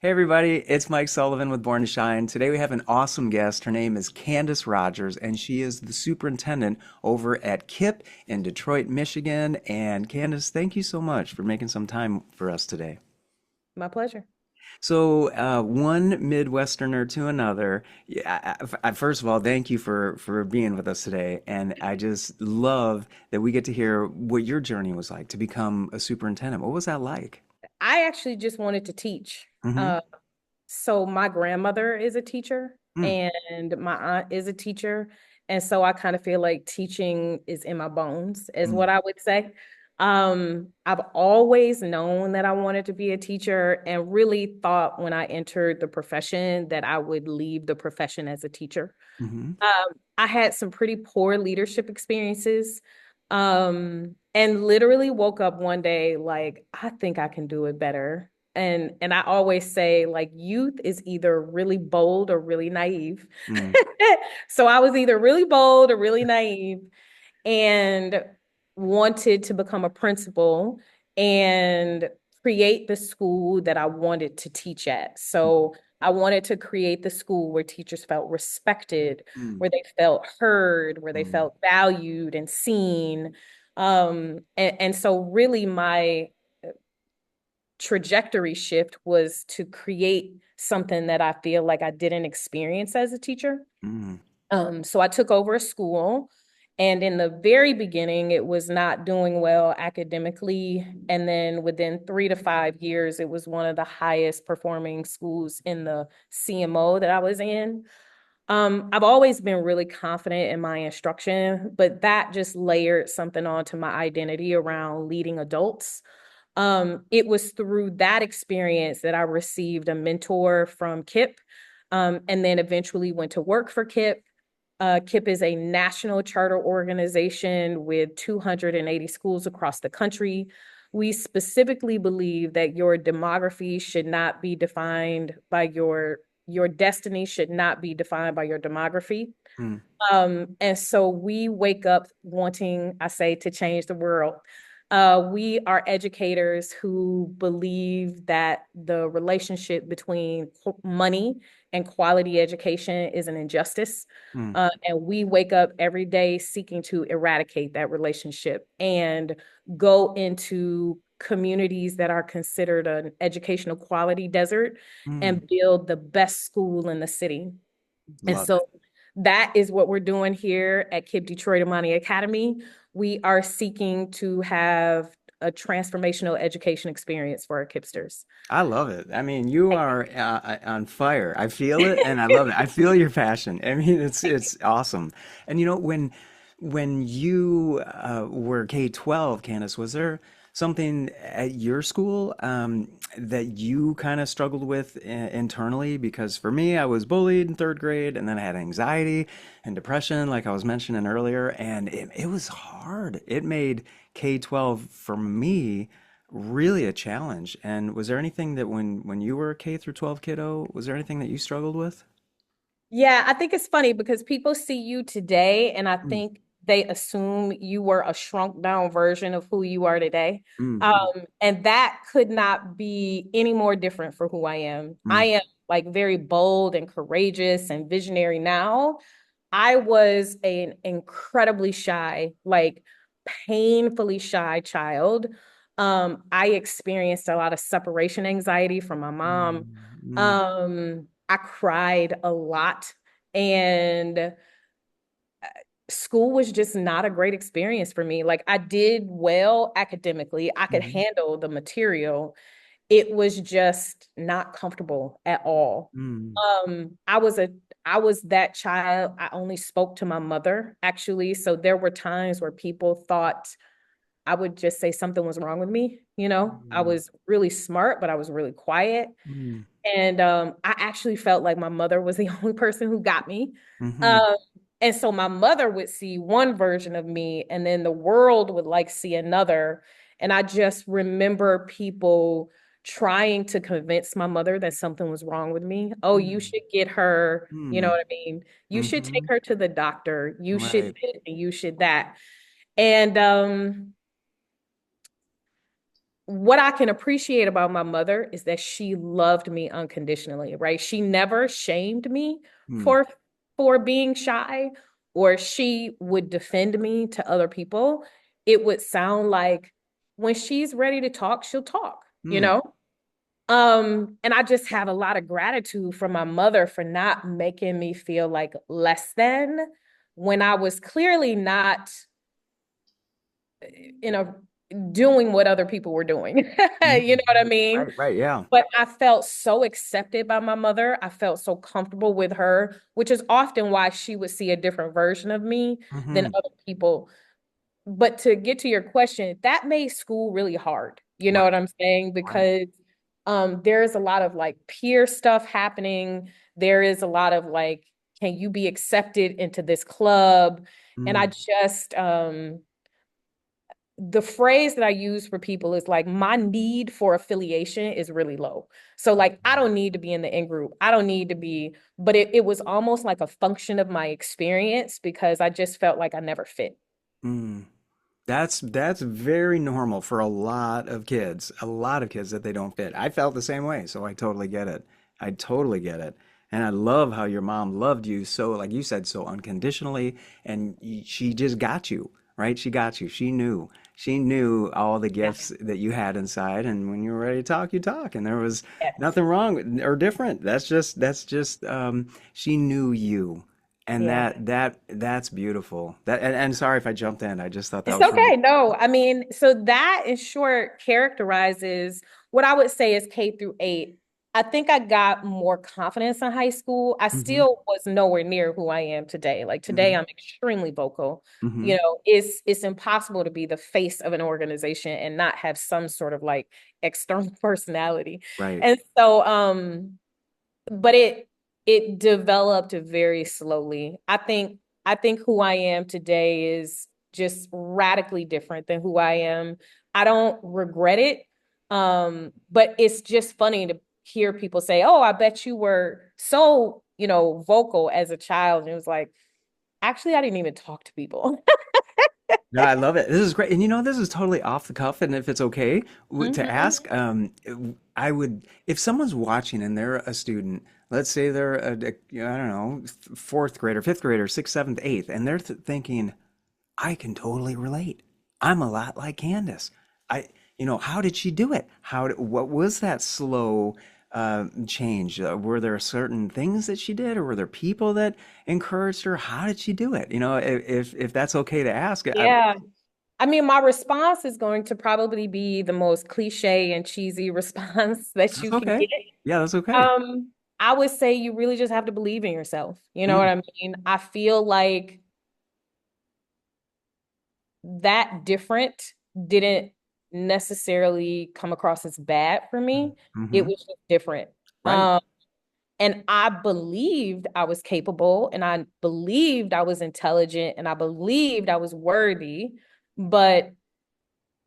Hey everybody, it's Mike Sullivan with Born to Shine. Today we have an awesome guest. Her name is Candace Rogers, and she is the superintendent over at KIPP in Detroit, Michigan. And Candace, thank you so much for making some time for us today. My pleasure. So, one Midwesterner to another. Yeah, first of all, thank you for being with us today, and I just love that we get to hear what your journey was like to become a superintendent. What was that like? I actually just wanted to teach. Mm-hmm. So my grandmother is a teacher Mm, and my aunt is a teacher. And so I kind of feel like teaching is in my bones, is mm, what I would say. I've always known that I wanted to be a teacher and really thought when I entered the profession that I would leave the profession as a teacher. mm-hmm. I had some pretty poor leadership experiences. And literally woke up one day like, I think I can do it better. And I always say like youth is either really bold or really naive. Mm, So I was either really bold or really naive and wanted to become a principal and create the school that I wanted to teach at. So I wanted to create the school where teachers felt respected, mm, where they felt heard, where they mm, felt valued and seen. And so really my trajectory shift was to create something that I feel like I didn't experience as a teacher. mm, So I took over a school, and in the very beginning, it was not doing well academically. And then within 3 to 5 years, it was one of the highest performing schools in the CMO that I was in. I've always been really confident in my instruction, but that just layered something onto my identity around leading adults. It was through that experience that I received a mentor from KIPP, and then eventually went to work for KIPP. KIPP is a national charter organization with 280 schools across the country. We specifically believe that your demography should not be defined by your destiny should not be defined by your demography. mm. And so we wake up wanting, I say, to change the world. We are educators who believe that the relationship between money and quality education is an injustice. Mm, And we wake up every day seeking to eradicate that relationship and go into communities that are considered an educational quality desert mm. and build the best school in the city. And Love it. so that is what we're doing here at KIPP Detroit Amani Academy. We are seeking to have a transformational education experience for our KIPPsters. I love it. I mean, you are on fire. I feel it, and I love it. I feel your passion. I mean, it's awesome. And when you were K-12, Candace, was there something at your school that you kind of struggled with internally? Because for me, I was bullied in third grade, and then I had anxiety and depression, like I was mentioning earlier, and it was hard. It made K-12 for me really a challenge. And was there anything that when you were a K through 12 kiddo, was there anything that you struggled with? Yeah, I think it's funny because people see you today and I Mm, think they assume you were a shrunk down version of who you are today. mm, And that could not be any more different for who I am. I mm, am like very bold and courageous and visionary now. I was an incredibly shy, like painfully shy child. I experienced a lot of separation anxiety from my mom. mm, mm, I cried a lot, and school was just not a great experience for me. Like I did well academically, I could mhm, handle the material. It was just not comfortable at all. mm, I was a I was that child. I only spoke to my mother, actually. So there were times where people thought I would just say something was wrong with me. I mm, was really smart, but I was really quiet. mm, And I actually felt like my mother was the only person who got me. mhm, Um, and so my mother would see one version of me, and then the world would like see another. And I just remember people trying to convince my mother that something was wrong with me. Oh, you mm, should get her, you know mm, what I mean? You should take mhm. her to the doctor. You should Right. this and you should that. And what I can appreciate about my mother is that she loved me unconditionally, right? She never shamed me Hmm. for being shy, or she would defend me to other people. It would sound like when she's ready to talk, she'll talk, you Hmm. know? And I just have a lot of gratitude for my mother for not making me feel like less than when I was clearly not in a doing what other people were doing. You know Mhm. what I mean? Right, right, yeah. But I felt so accepted by my mother. I felt so comfortable with her, which is often why she would see a different version of me than Hmm. other people. But to get to your question, that made school really hard. You know Right, what I'm saying? right. Because there's a lot of like peer stuff happening. There is a lot of like, can you be accepted into this club? And I Mm. just the phrase that I use for people is like, my need for affiliation is really low. So like I don't need to be in the in group. I don't need to be, but it was almost like a function of my experience because I just felt like I never fit. Mm. That's very normal for a lot of kids that they don't fit. I felt the same way, so I totally get it. I totally get it. And I love how your mom loved you so, like you said, so unconditionally, and she just got you, right? She got you. She knew. She knew all the Yeah. gifts that you had inside, and when you were ready to talk, you talk, and there was Yes. nothing wrong or different. That's just she knew you. And Yeah. that's beautiful. And sorry if I jumped in. I just thought that It's was really okay. No, I mean, so that in short characterizes what I would say is K through 8. I think I got more confidence in high school. I hmm still was nowhere near who I am today. Like today, hmm I'm extremely vocal. hmm You know, it's impossible to be the face of an organization and not have some sort of like external personality. Right. And so, but it developed very slowly. I think who I am today is just radically different than who I am. I don't regret it. But it's just funny to hear people say, "Oh, I bet you were so, vocal as a child." And it was like, actually, I didn't even talk to people. No, I love it. This is great. And this is totally off the cuff. And if it's okay to Mhm. ask, I would, if someone's watching and they're a student, let's say they're I don't know, fourth grader, fifth grader, sixth, seventh, eighth, and they're thinking, I can totally relate. I'm a lot like Candace. How did she do it? What was that slow change? Were there certain things that she did, or were there people that encouraged her? How did she do it? If that's okay to ask, Yeah. I mean, my response is going to probably be the most cliche and cheesy response that that's you can okay. get. Yeah, that's okay. Um, I would say you really just have to believe in yourself. You know what Mm, I mean? I feel like that different didn't necessarily come across as bad for me. It hmm. was just different. Right. And I believed I was capable and I believed I was intelligent and I believed I was worthy, but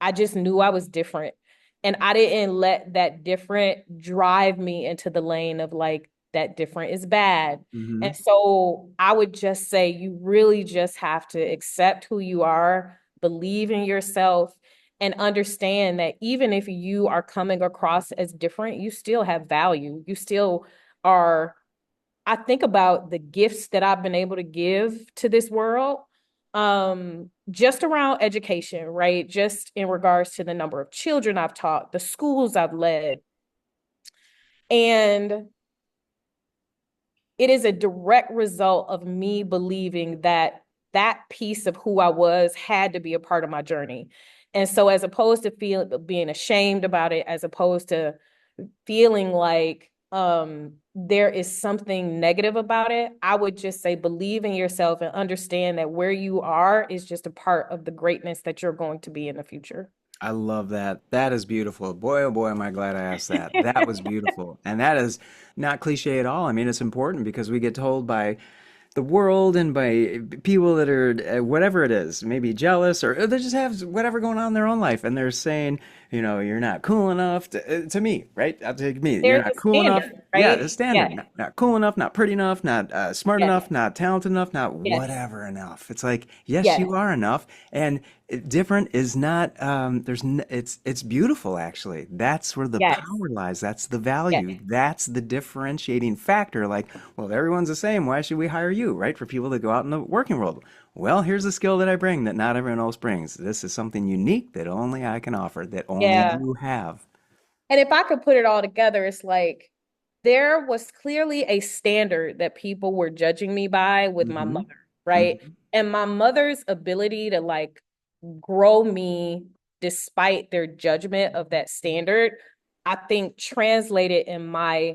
I just knew I was different. And I didn't let that different drive me into the lane of like, that different is bad. Hmm. And so I would just say, you really just have to accept who you are, believe in yourself, and understand that even if you are coming across as different, you still have value. You still are. I think about the gifts that I've been able to give to this world, just around education, right? Just in regards to the number of children I've taught, the schools I've led. And it is a direct result of me believing that that piece of who I was had to be a part of my journey. And so as opposed to being ashamed about it, as opposed to feeling like there is something negative about it, I would just say believe in yourself and understand that where you are is just a part of the greatness that you're going to be in the future. I love that. That is beautiful. Boy, oh boy, am I glad I asked that. That was beautiful. And that is not cliche at all. I mean, it's important because we get told by the world and by people that are whatever it is, maybe jealous or they just have whatever going on in their own life. And they're saying, you're not cool enough to me, right? To me, you're There's not a cool enough. standard, Yeah, the right? standard. Yes, Not cool enough, not pretty enough, not smart yes, enough, not talented enough, not yes, whatever enough. It's like, yes, yes, you are enough, and different is not. It's beautiful actually. That's where the yes, power lies. That's the yes. value. That's the differentiating factor. Like, well, everyone's the same. Why should we hire you, right? For people that go out in the working world. Well, here's a skill that I bring that not everyone else brings. This is something unique that only I can offer, that only Yeah. you have. And if I could put it all together, it's like there was clearly a standard that people were judging me by with my Hmm. mother, right? Hmm. And my mother's ability to like grow me despite their judgment of that standard, I think translated in my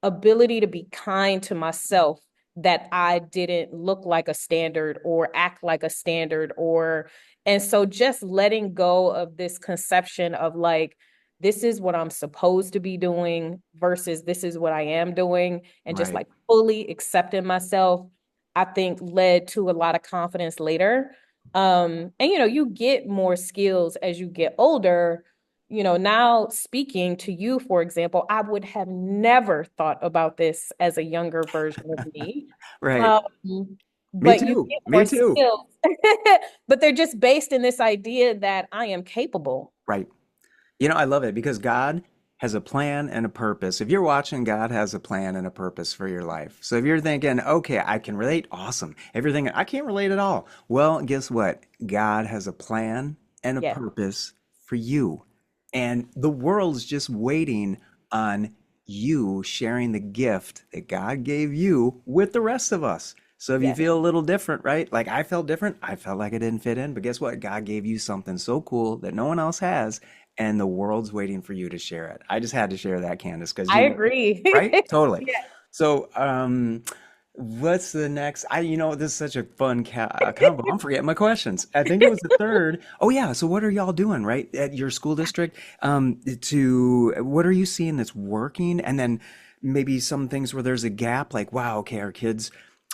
ability to be kind to myself, that I didn't look like a standard or act like a standard, or and so just letting go of this conception of like this is what I'm supposed to be doing versus this is what I am doing, and just Right, like fully accepting myself, I think led to a lot of confidence later. And you get more skills as you get older. Now speaking to you, for example, I would have never thought about this as a younger version of me. right. Um, Me but you too. get Me more too. skills, but they're just based in this idea that I am capable. Right. I love it because God has a plan and a purpose. If you're watching, God has a plan and a purpose for your life. So if you're thinking, okay, I can relate, awesome. If you're thinking, I can't relate at all, well, guess what? God has a plan and a Yes, purpose for you. And the world's just waiting on you sharing the gift that God gave you with the rest of us. So if you yes. feel a little different, right? Like I felt different, I felt like I didn't fit in, but guess what? God gave you something so cool that no one else has, and the world's waiting for you to share it. I just had to share that, Candace, because I agree. right? Totally. Yeah. So, what's the next? This is such a fun combo. I'm forgetting my questions. I think it was the third. Oh yeah. So, what are y'all doing, right, at your school district? To what are you seeing that's working, and then maybe some things where there's a gap, like, wow, okay, our kids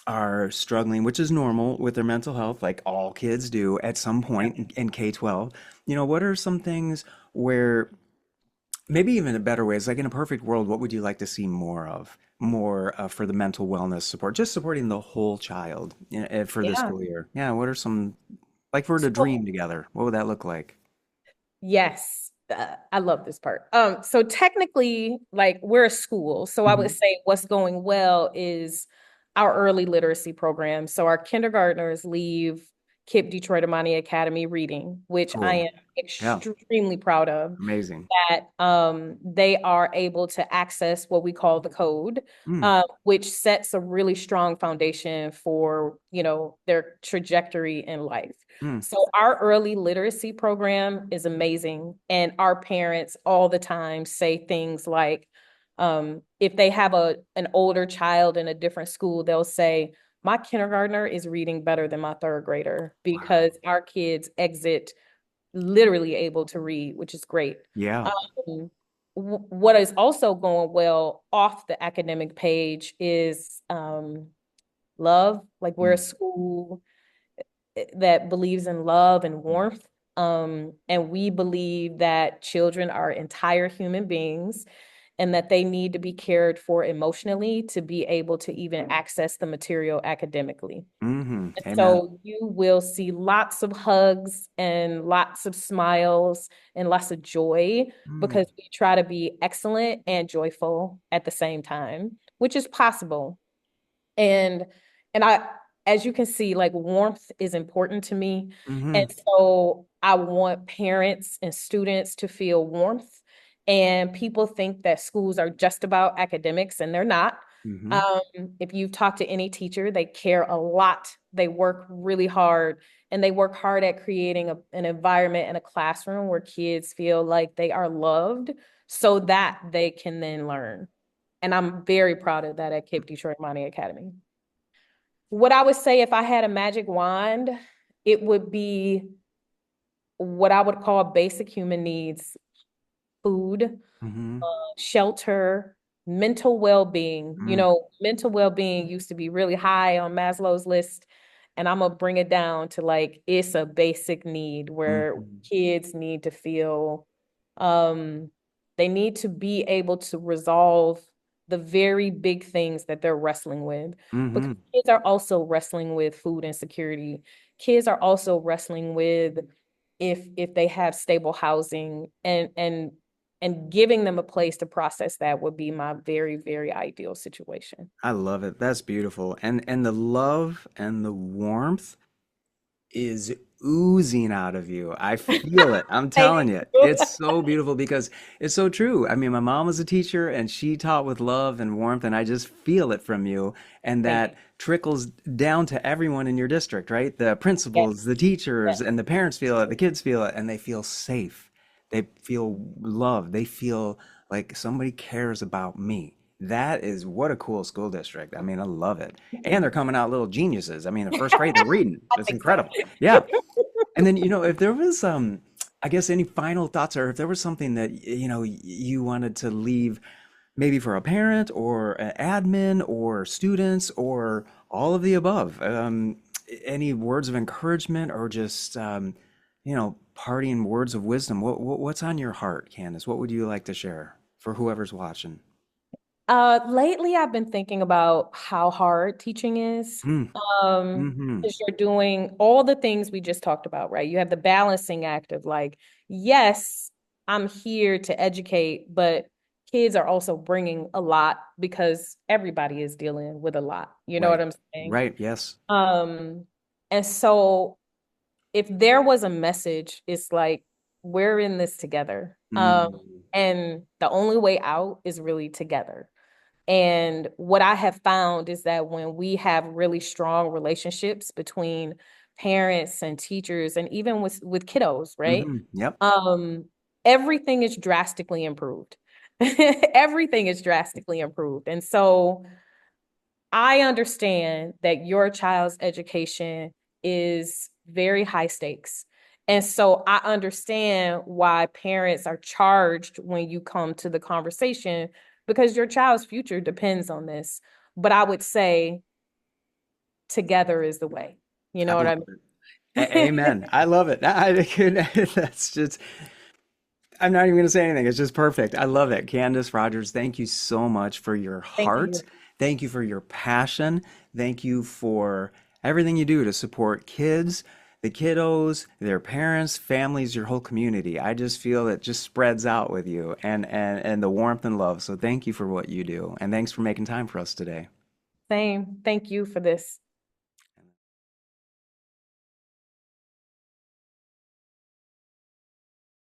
are struggling, which is normal with their mental health, like all kids do at some point in K-12. What are some things where maybe even a better way is like in a perfect world, what would you like to see more of? More for the mental wellness support, just supporting the whole child for the Yeah. school year. Yeah, what are some, like, if we were to So dream together, what would that look like? yes, I love this part. So technically, like we're a school, so I would Hmm. say what's going well is our early literacy program. So our kindergartners leave KIPP Detroit Amani Academy reading, which I Cool. am Yeah, extremely proud of, amazing. that they are able to access what we call the code, Mm, which sets a really strong foundation for their trajectory in life. mm, So our early literacy program is amazing, and our parents all the time say things like, if they have an older child in a different school, they'll say, "My kindergartner is reading better than my third grader wow. because our kids exit literally able to read," which is great. Yeah. Um, what is also going well off the academic page is love. Like we're a Mm, school that believes in love and warmth. And we believe that children are entire human beings and that they need to be cared for emotionally to be able to even access the material academically. mm-hmm. Amen. So you will see lots of hugs and lots of smiles and lots of joy, Mm, because we try to be excellent and joyful at the same time, which is possible. And I, as you can see, like warmth is important to me. And mm-hmm. so I want parents and students to feel warmth. And people think that schools are just about academics, and they're not. Mm-hmm. Um, if you've talked to any teacher, they care a lot. They work really hard, and they work hard at creating an environment in a classroom where kids feel like they are loved so that they can then learn. And I'm very proud of that at Cape Detroit Mining Academy. What I would say if I had a magic wand, it would be what I would call basic human needs: food, Mm-hmm. shelter, mental well-being. Mm, Mental well-being used to be really high on Maslow's list, and I'm gonna bring it down to like it's a basic need where mm-hmm. kids need to feel Um, they need to be able to resolve the very big things that they're wrestling with, because Mm-hmm. kids are also wrestling with food insecurity. Kids are also wrestling with if they have stable housing, and giving them a place to process that would be my very, very ideal situation. I love it. That's beautiful. And the love and the warmth is oozing out of you. I feel it. I'm Thank telling you. you. It's so beautiful because it's so true. I mean, my mom was a teacher and she taught with love and warmth, and I just feel it from you. And Thank that you. trickles down to everyone in your district, right? The Yes, principals, the yes. teachers, and the parents feel it, the kids feel it, and they feel safe. They feel loved. They feel like somebody cares about me. That is what a cool school district. I mean, I love it. And they're coming out little geniuses. I mean, the first grade, they're reading. I It's think so. incredible. Yeah. And then, if there was, I guess any final thoughts, or if there was something that, you wanted to leave maybe for a parent or an admin or students or all of the above, any words of encouragement or just, parting words of wisdom, what's on your heart, Candace? What would you like to share for whoever's watching? Lately I've been thinking about how hard teaching is. Mm, mm-hmm. Because you're doing all the things we just talked about, right? You have the balancing act of like, yes, I'm here to educate, but kids are also bringing a lot because everybody is dealing with a lot. You know what Right. I'm saying? Right. Yes. Um, and so if there was a message, it's like we're in this together. Mm, And the only way out is really together. And what I have found is that when we have really strong relationships between parents and teachers and even with kiddos, right? mm-hmm. Yep. Um, everything is drastically improved. Everything is drastically improved. And so I understand that your child's education is very high stakes. And so I understand why parents are charged when you come to the conversation because your child's future depends on this. But I would say together is the way. You I know what I love it. mean? Amen. I love it. That's just, I'm not even going to say anything. It's just perfect. I love it. Candace Rogers, thank you so much for your Thank heart. you. Thank you for your passion. Thank you for everything you do to support kids, the kiddos, their parents, families, your whole community. I just feel it just spreads out with you and the warmth and love. So thank you for what you do. And thanks for making time for us today. Same. Thank you for this.